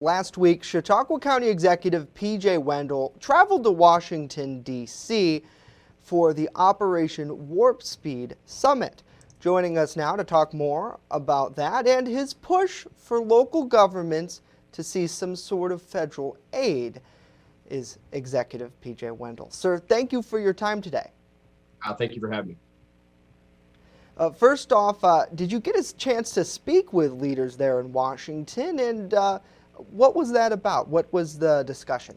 Last week, Chautauqua County Executive P.J. Wendell traveled to Washington, D.C. for the Operation Warp Speed Summit. Joining us now to talk more about that and his push for local governments to see some sort of federal aid is Executive P.J. Wendell. Sir, thank you for your time today. Thank you for having me. First off, did you get a chance to speak with leaders there in Washington, and what was that about? What was the discussion?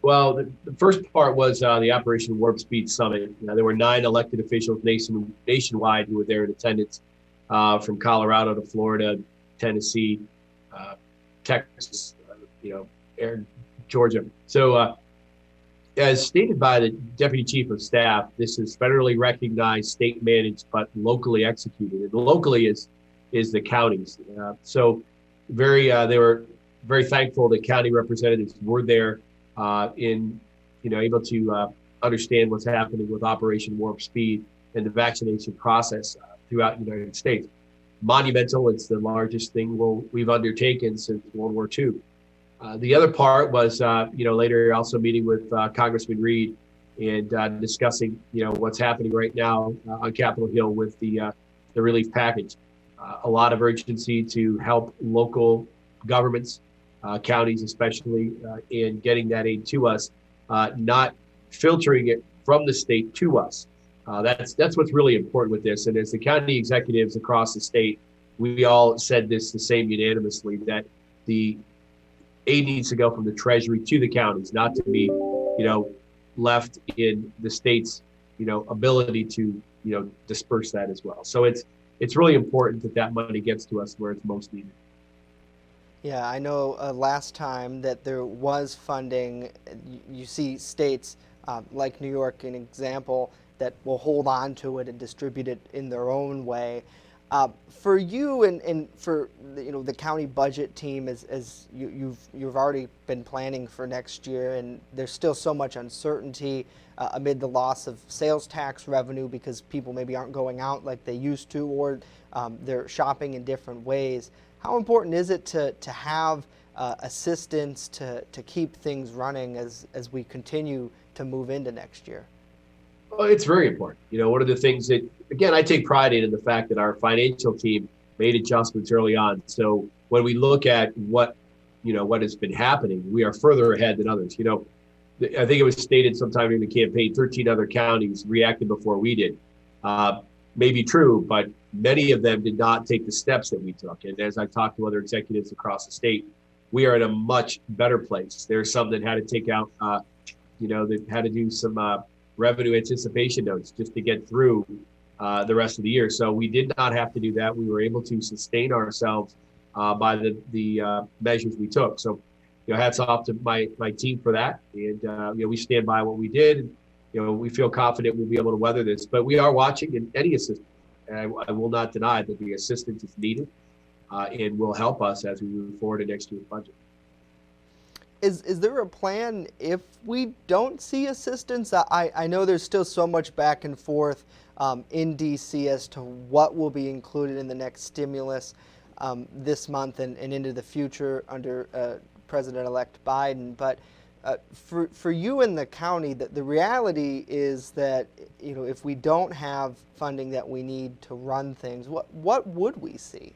Well, the first part was the Operation Warp Speed Summit. There were 9 elected officials nationwide who were there in attendance, from Colorado to Florida, Tennessee, Texas, Georgia. So, as stated by the Deputy Chief of Staff, this is federally recognized, state managed, but locally executed. And locally is the counties. They were very thankful that county representatives were there, able to understand what's happening with Operation Warp Speed and the vaccination process throughout the United States. Monumental. It's the largest thing we've undertaken since World War II. The other part was, later also meeting with Congressman Reed and discussing, what's happening right now on Capitol Hill with the relief package. A lot of urgency to help local governments, counties especially, in getting that aid to us, not filtering it from the state to us. That's what's really important with this. And as the county executives across the state, we all said this the same unanimously, that the aid needs to go from the Treasury to the counties, not to be, left in the state's, ability to, disperse that as well. So it's really important that money gets to us where it's most needed. Yeah, I know last time that there was funding. You see states like New York, an example, that will hold on to it and distribute it in their own way. For you and for the county budget team, as you've already been planning for next year, and there's still so much uncertainty amid the loss of sales tax revenue because people maybe aren't going out like they used to, or they're shopping in different ways. How important is it to have assistance to keep things running as we continue to move into next year? Well, it's very important. One of the things that, again, I take pride in the fact that our financial team made adjustments early on. So when we look at what has been happening, we are further ahead than others. I think it was stated sometime in the campaign, 13 other counties reacted before we did. May be true, but many of them did not take the steps that we took. And as I talked to other executives across the state, we are in a much better place. There are some that had to take out, that had to do some revenue anticipation notes just to get through the rest of the year. So we did not have to do that. We were able to sustain ourselves by the measures we took. So, hats off to my team for that. And, we stand by what we did. We feel confident we'll be able to weather this, but we are watching, and any assistance. And I will not deny that the assistance is needed and will help us as we move forward to next year's budget. Is there a plan if we don't see assistance? I know there's still so much back and forth in D.C. as to what will be included in the next stimulus this month and into the future under President-elect Biden. But for you in the county, the reality is that if we don't have funding that we need to run things, what would we see?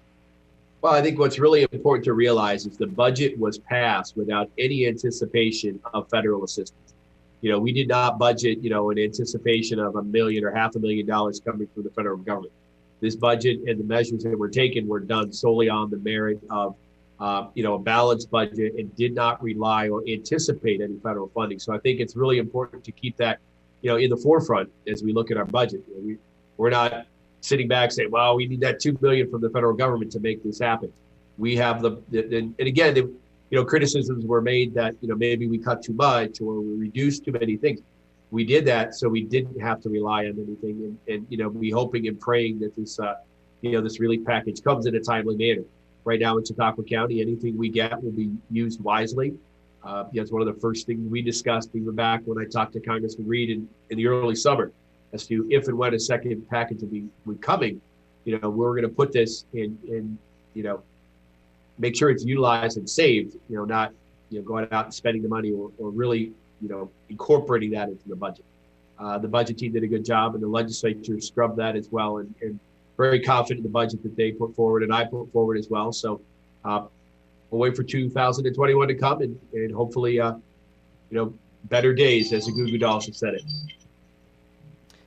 Well, I think what's really important to realize is the budget was passed without any anticipation of federal assistance. We did not budget, in anticipation of $1 million or $500,000 coming from the federal government. This budget and the measures that were taken were done solely on the merit of, a balanced budget, and did not rely or anticipate any federal funding. So I think it's really important to keep that, in the forefront as we look at our budget. We're not sitting back saying, well, we need that $2 billion from the federal government to make this happen. We have and again, criticisms were made that, maybe we cut too much or we reduced too many things. We did that so we didn't have to rely on anything, and we hoping and praying that this, this relief package comes in a timely manner. Right now in Chautauqua County, anything we get will be used wisely. It's one of the first things we discussed even back when I talked to Congressman Reed in the early summer as to if and when a second package will be coming. We're going to put this in make sure it's utilized and saved, not, going out and spending the money or really, incorporating that into the budget. The budget team did a good job, and the legislature scrubbed that as well, and very confident in the budget that they put forward and I put forward as well. So we'll wait for 2021 to come and hopefully, better days, as the Goo Goo Dolls have said it.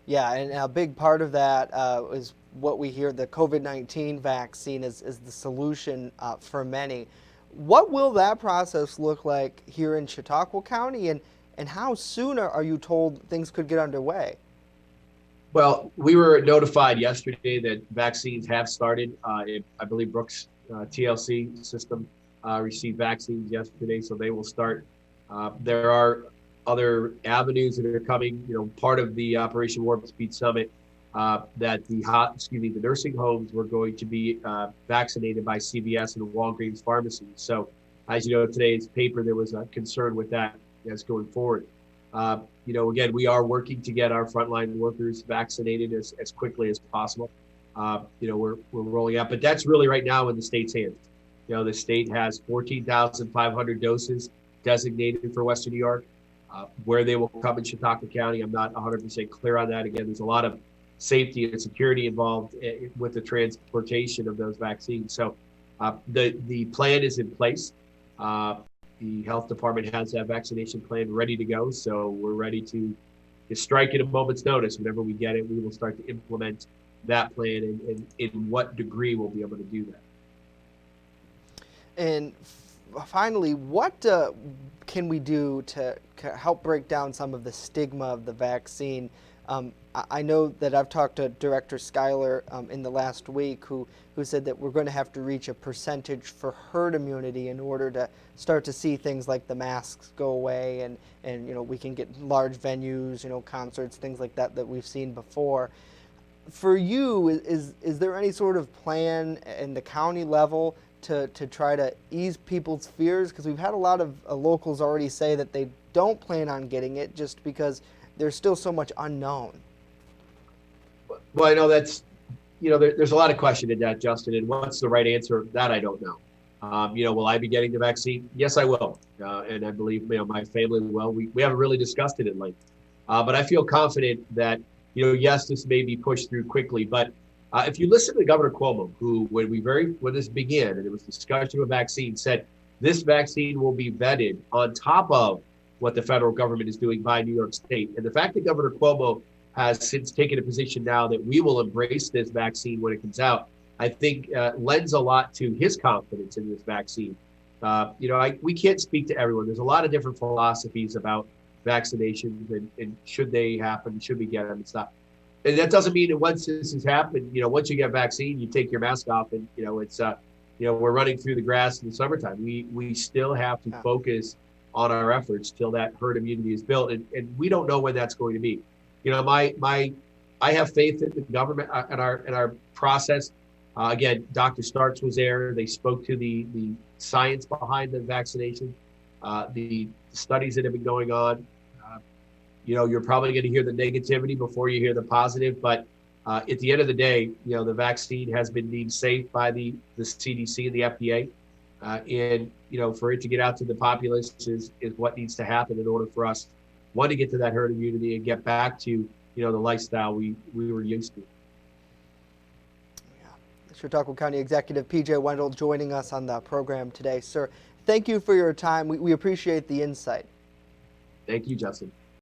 Yeah, and a big part of that is what we hear, the COVID-19 vaccine is the solution for many. What will that process look like here in Chautauqua County, and how soon are you told things could get underway? Well, we were notified yesterday that vaccines have started. I believe Brooks TLC system received vaccines yesterday, so they will start. There are other avenues that are coming. Part of the Operation Warp Speed Summit, that the nursing homes were going to be vaccinated by CVS and Walgreens pharmacies. So, as you know, today's paper, there was a concern with that as going forward. Again, we are working to get our frontline workers vaccinated as quickly as possible. We're rolling out, but that's really right now in the state's hands. The state has 14,500 doses designated for Western New York. Where they will come in Chautauqua County, I'm not 100% clear on that. Again, there's a lot of safety and security involved with the transportation of those vaccines. So the plan is in place. The health department has that vaccination plan ready to go. So we're ready to strike at a moment's notice. Whenever we get it, we will start to implement that plan and in what degree we'll be able to do that. And finally, what can we do to help break down some of the stigma of the vaccine? I know that I've talked to Director Schuyler in the last week who said that we're going to have to reach a percentage for herd immunity in order to start to see things like the masks go away and we can get large venues, concerts, things like that we've seen before. For you, is there any sort of plan in the county level to try to ease people's fears? Because we've had a lot of locals already say that they don't plan on getting it just because there's still so much unknown. Well, I know that's, there's a lot of question in that, Justin, and what's the right answer? That I don't know. Will I be getting the vaccine? Yes, I will. And I believe, my family will. We haven't really discussed it at length. But I feel confident that, yes, this may be pushed through quickly, but if you listen to Governor Cuomo, who, when this began and it was discussion of vaccine, said this vaccine will be vetted on top of what the federal government is doing by New York State. And the fact that Governor Cuomo has since taken a position now that we will embrace this vaccine when it comes out, I think lends a lot to his confidence in this vaccine. We can't speak to everyone. There's a lot of different philosophies about vaccinations and should they happen, should we get them and stuff. And that doesn't mean that once this has happened, once you get vaccine, you take your mask off and, it's, we're running through the grass in the summertime. We still have to focus on our efforts till that herd immunity is built. And we don't know when that's going to be. I have faith in the government and our process. Again, Dr. Starks was there. They spoke to the science behind the vaccination, the studies that have been going on. You're probably going to hear the negativity before you hear the positive, but at the end of the day, the vaccine has been deemed safe by the CDC and the FDA. And for it to get out to the populace is what needs to happen in order for us, one, to get to that herd immunity and get back to, the lifestyle we were used to. Yeah. Chautauqua County Executive P.J. Wendell joining us on the program today. Sir, thank you for your time. We appreciate the insight. Thank you, Justin.